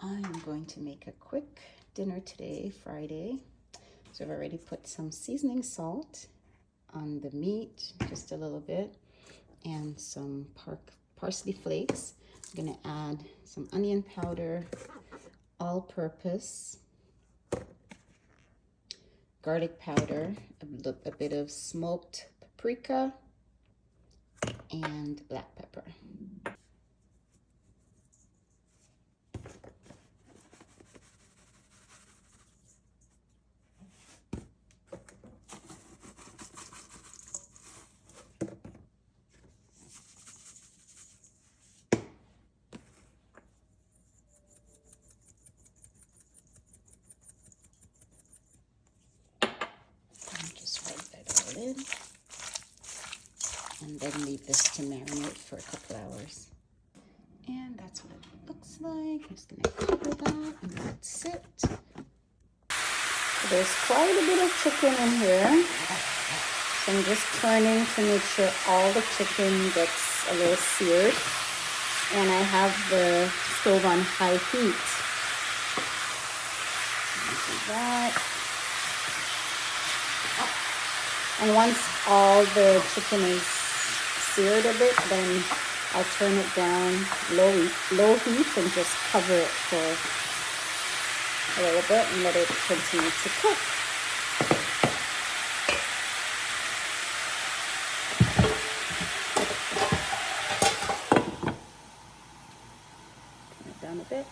I'm going to make a quick dinner today, Friday. So I've already put some seasoning salt on the meat, just a little bit, and some parsley flakes. I'm gonna add some onion powder, all-purpose, garlic powder, a bit of smoked paprika, and black pepper. Just rub that all in, and then leave this to marinate for a couple hours. And that's what it looks like. I'm just gonna cover that and let it sit. There's quite a bit of chicken in here. So I'm just turning to make sure all the chicken gets a little seared. And I have the stove on high heat. Do that. And once all the chicken is seared a bit, then I'll turn it down low heat and just cover it for a little bit and let it continue to cook. Turn it down a bit.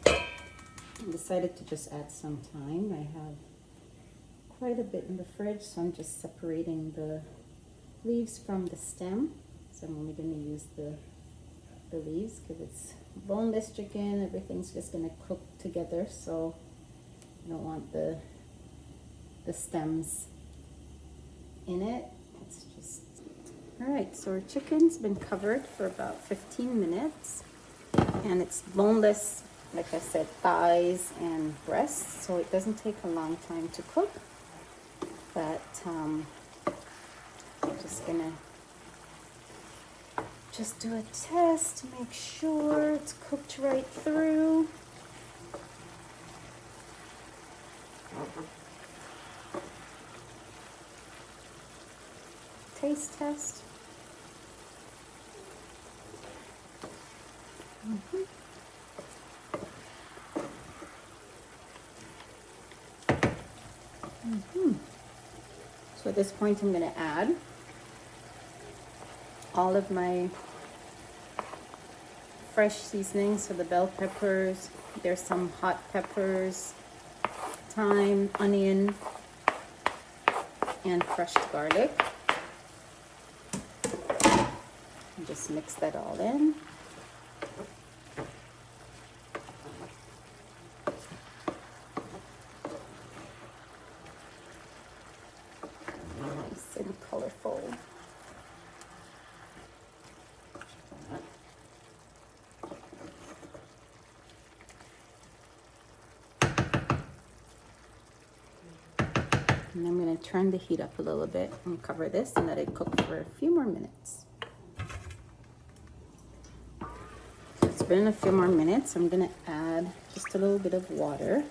I decided to just add some thyme. I have quite a bit in the fridge, so I'm just separating the leaves from the stem. So I'm only going to use the leaves because it's boneless chicken. Everything's just going to cook together, so I don't want the stems in it. It's just all right. So our chicken's been covered for about 15 minutes, and it's boneless, like I said, thighs and breasts, so it doesn't take a long time to cook. But I'm just gonna do a test to make sure it's cooked right through. Taste test. So at this point, I'm going to add all of my fresh seasonings. So the bell peppers, there's some hot peppers, thyme, onion, and crushed garlic. And just mix that all in. Nice and colorful. And I'm going to turn the heat up a little bit and cover this and let it cook for a few more minutes. So it's been a few more minutes. I'm going to add just a little bit of water.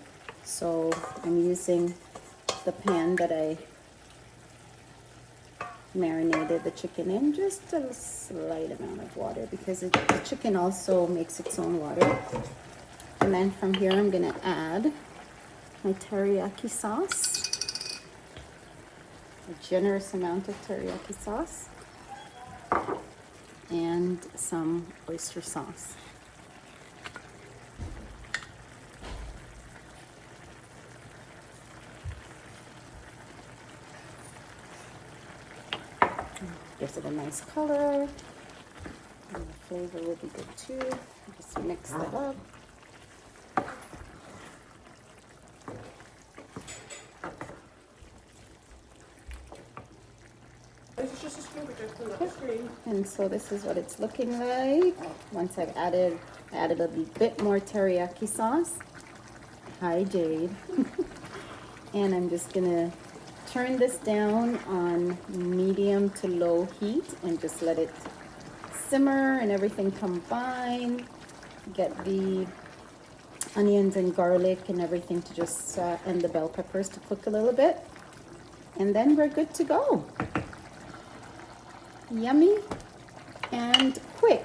So I'm using the pan that I marinated the chicken in, just a slight amount of water because the chicken also makes its own water. And then from here I'm going to add my teriyaki sauce. A generous amount of teriyaki sauce and some oyster sauce. Gives it a nice color, and the flavor will be good too. Just mix that up. And so this is what it's looking like. Once I added a bit more teriyaki sauce. Hi, Jade. And I'm just gonna turn this down on medium to low heat and just let it simmer and everything combine. Get the onions and garlic and everything to just, and the bell peppers to cook a little bit. And then we're good to go. Yummy and quick.